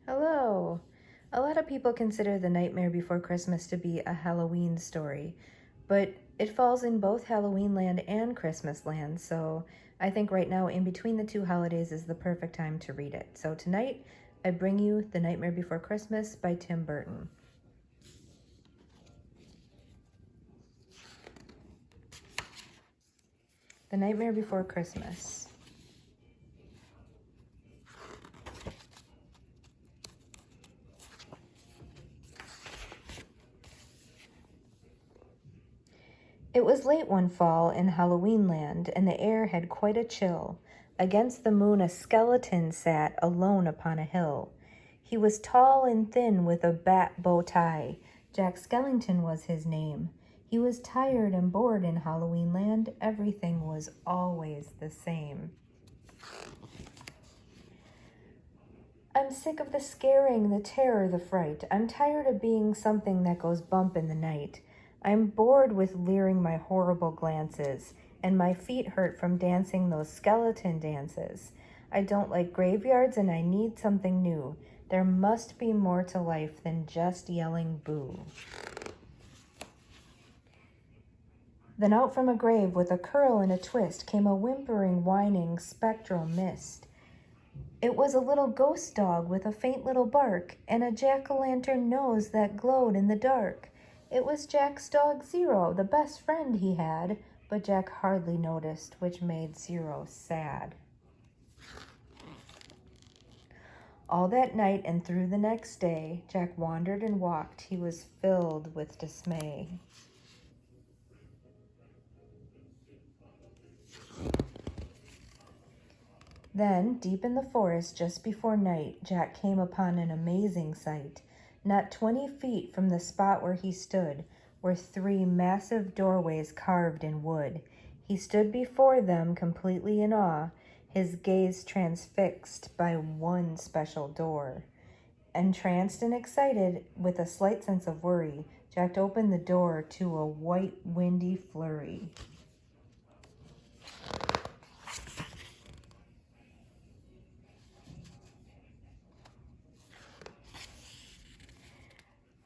Hello. A lot of people consider The Nightmare Before Christmas to be a Halloween story, but it falls in both Halloween land and Christmas land, so I think right now in between the two holidays is the perfect time to read it. So tonight, I bring you The Nightmare Before Christmas by Tim Burton. The Nightmare Before Christmas. It was late one fall in Halloween land, and the air had quite a chill. Against the moon a skeleton sat alone upon a hill. He was tall and thin with a bat bow tie. Jack Skellington was his name. He was tired and bored in Halloween land. Everything was always the same. I'm sick of the scaring, the terror, the fright. I'm tired of being something that goes bump in the night. I'm bored with leering my horrible glances, and my feet hurt from dancing those skeleton dances. I don't like graveyards, and I need something new. There must be more to life than just yelling boo. Then out from a grave with a curl and a twist came a whimpering, whining, spectral mist. It was a little ghost dog with a faint little bark and a jack-o'-lantern nose that glowed in the dark. It was Jack's dog Zero, the best friend he had, but Jack hardly noticed, which made Zero sad. All that night and through the next day, Jack wandered and walked. He was filled with dismay. Then, deep in the forest, just before night, Jack came upon an amazing sight. Not 20 feet from the spot where he stood were 3 massive doorways carved in wood. He stood before them completely in awe, his gaze transfixed by one special door. Entranced and excited, with a slight sense of worry, Jack opened the door to a white, windy flurry.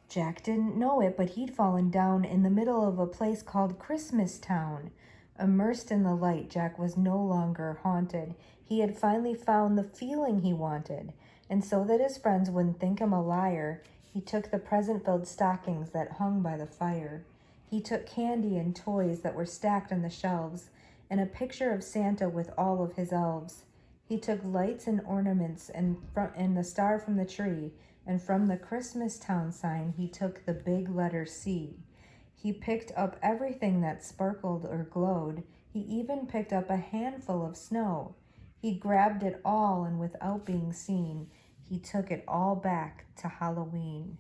Jack didn't know it, but he'd fallen down in the middle of a place called Christmastown. Immersed in the light, Jack was no longer haunted. He had finally found the feeling he wanted, and so that his friends wouldn't think him a liar, he took the present-filled stockings that hung by the fire. He took candy and toys that were stacked on the shelves, and a picture of Santa with all of his elves. He took lights and ornaments and the star from the tree, and from the Christmastown sign he took the big letter C. He picked up everything that sparkled or glowed. He even picked up a handful of snow. He grabbed it all, and without being seen, he took it all back to Halloween.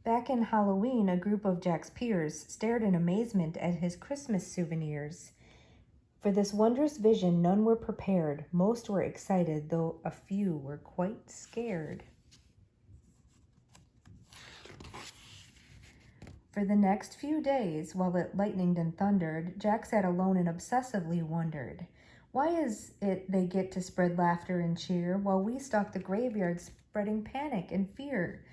Back in Halloween, a group of Jack's peers stared in amazement at his Christmas souvenirs. For this wondrous vision, none were prepared. Most were excited, though a few were quite scared. For the next few days, while it lightened and thundered, Jack sat alone and obsessively wondered, why is it they get to spread laughter and cheer while we stalk the graveyard spreading panic and fear?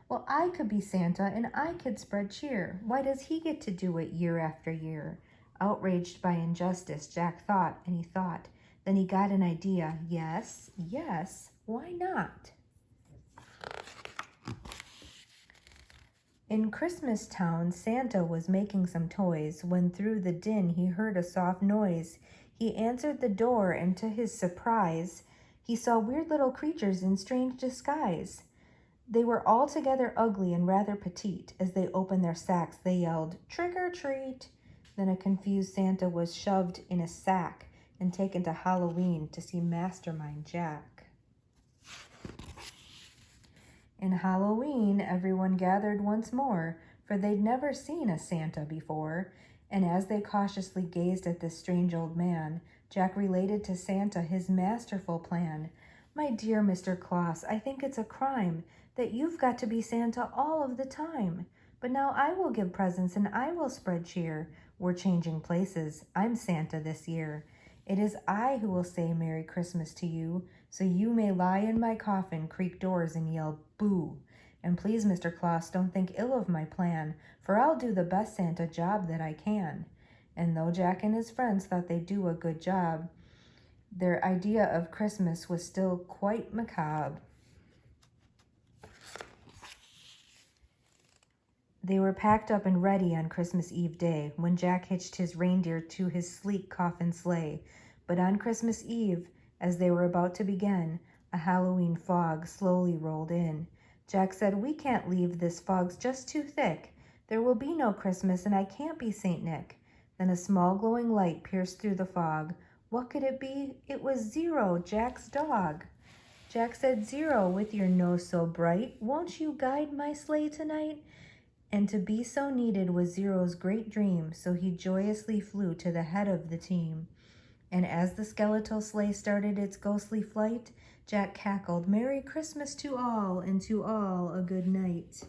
Well, I could be Santa and I could spread cheer. Why does he get to do it year after year? Outraged by injustice, Jack thought and he thought. Then he got an idea. Yes, why not? In Christmastown, Santa was making some toys when through the din he heard a soft noise. He answered the door, and to his surprise, he saw weird little creatures in strange disguise. They were altogether ugly and rather petite. As they opened their sacks, they yelled, "Trick or treat!" Then a confused Santa was shoved in a sack and taken to Halloween to see Mastermind Jack. In Halloween, everyone gathered once more, for they'd never seen a Santa before, and as they cautiously gazed at this strange old man, Jack related to Santa his masterful plan. "My dear Mr. Claus, I think it's a crime that you've got to be Santa all of the time. But now I will give presents and I will spread cheer. We're changing places. I'm Santa this year. It is I who will say Merry Christmas to you, so you may lie in my coffin, creak doors, and yell boo. And please, Mr. Claus, don't think ill of my plan, for I'll do the best Santa job that I can. And though Jack and his friends thought they'd do a good job, their idea of Christmas was still quite macabre. They were packed up and ready on Christmas Eve day when Jack hitched his reindeer to his sleek coffin sleigh. But on Christmas Eve, as they were about to begin, a Halloween fog slowly rolled in. Jack said, "We can't leave, this fog's just too thick. There will be no Christmas and I can't be Saint Nick." Then a small glowing light pierced through the fog. What could it be? It was Zero, Jack's dog. Jack said, "Zero, with your nose so bright, won't you guide my sleigh tonight?" And to be so needed was Zero's great dream, so he joyously flew to the head of the team. And as the skeletal sleigh started its ghostly flight, Jack cackled, "Merry Christmas to all, and to all a good night."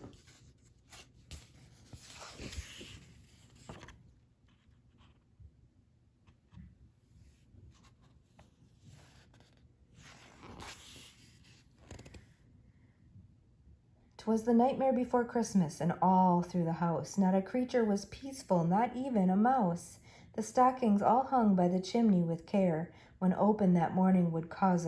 "'Twas the nightmare before Christmas, and all through the house not a creature was peaceful, not even a mouse. The stockings all hung by the chimney with care, when opened that morning would cause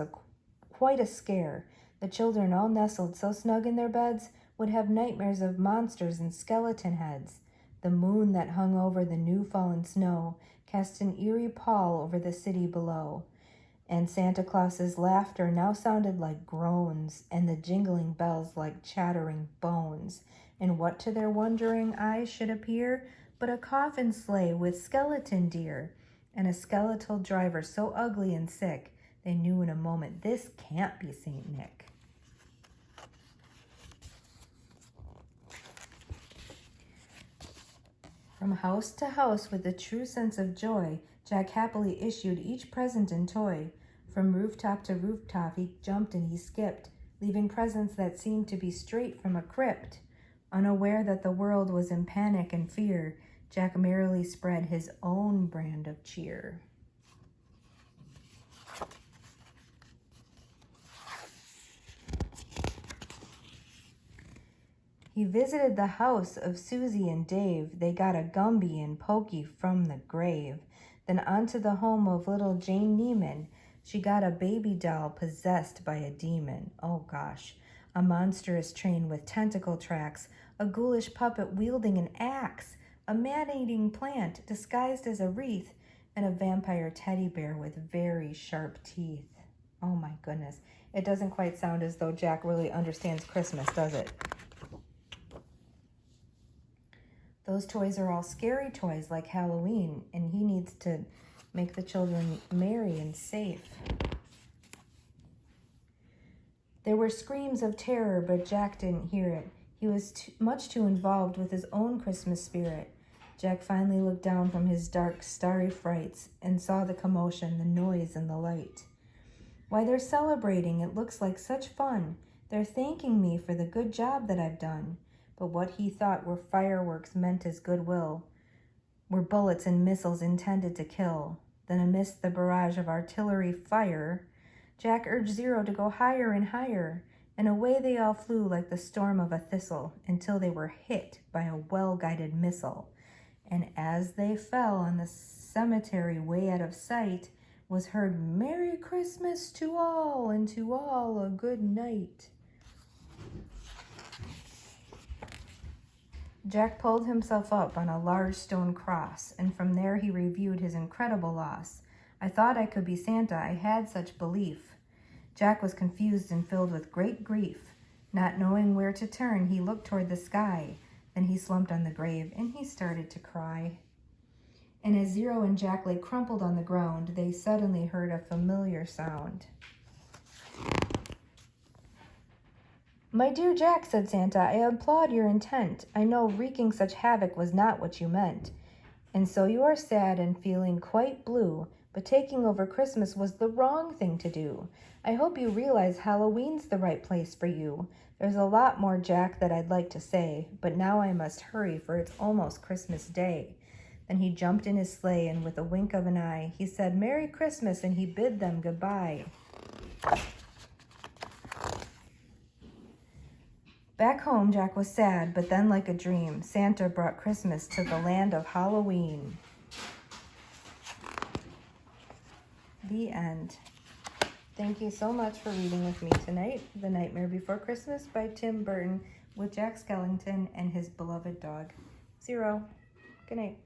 quite a scare. The children all nestled so snug in their beds would have nightmares of monsters and skeleton heads. The moon that hung over the new fallen snow cast an eerie pall over the city below. And Santa Claus's laughter now sounded like groans, and the jingling bells like chattering bones. And what to their wondering eyes should appear but a coffin sleigh with skeleton deer, and a skeletal driver so ugly and sick, they knew in a moment this can't be Saint Nick. From house to house with a true sense of joy, Jack happily issued each present and toy. From rooftop to rooftop he jumped and he skipped, leaving presents that seemed to be straight from a crypt. Unaware that the world was in panic and fear, Jack merrily spread his own brand of cheer. He visited the house of Susie and Dave. They got a Gumby and Pokey from the grave. Then onto the home of little Jane Neiman. She got a baby doll possessed by a demon. Oh gosh. A monstrous train with tentacle tracks, a ghoulish puppet wielding an axe, a man-eating plant disguised as a wreath, and a vampire teddy bear with very sharp teeth. Oh my goodness. It doesn't quite sound as though Jack really understands Christmas, does it? Those toys are all scary toys like Halloween, and he needs to make the children merry and safe. There were screams of terror, but Jack didn't hear it. He was much too involved with his own Christmas spirit. Jack finally looked down from his dark, starry frights and saw the commotion, the noise, and the light. "Why, they're celebrating. It looks like such fun. They're thanking me for the good job that I've done." But what he thought were fireworks meant as goodwill were bullets and missiles intended to kill. Then amidst the barrage of artillery fire, Jack urged Zero to go higher and higher, and away they all flew like the storm of a thistle until they were hit by a well-guided missile. And as they fell on the cemetery way out of sight was heard, "Merry Christmas to all, and to all a good night." Jack pulled himself up on a large stone cross, and from there he reviewed his incredible loss. "I thought I could be Santa. I had such belief." Jack was confused and filled with great grief. Not knowing where to turn, he looked toward the sky. Then he slumped on the grave, and he started to cry. And as Zero and Jack lay crumpled on the ground, they suddenly heard a familiar sound. "My dear Jack," said Santa, "I applaud your intent. I know wreaking such havoc was not what you meant. And so you are sad and feeling quite blue, but taking over Christmas was the wrong thing to do. I hope you realize Halloween's the right place for you. There's a lot more, Jack, that I'd like to say, but now I must hurry, for it's almost Christmas Day. Then he jumped in his sleigh, and with a wink of an eye, he said, "Merry Christmas," and he bid them goodbye. Back home, Jack was sad, but then like a dream, Santa brought Christmas to the land of Halloween. The end. Thank you so much for reading with me tonight. The Nightmare Before Christmas by Tim Burton with Jack Skellington and his beloved dog, Zero. Good night.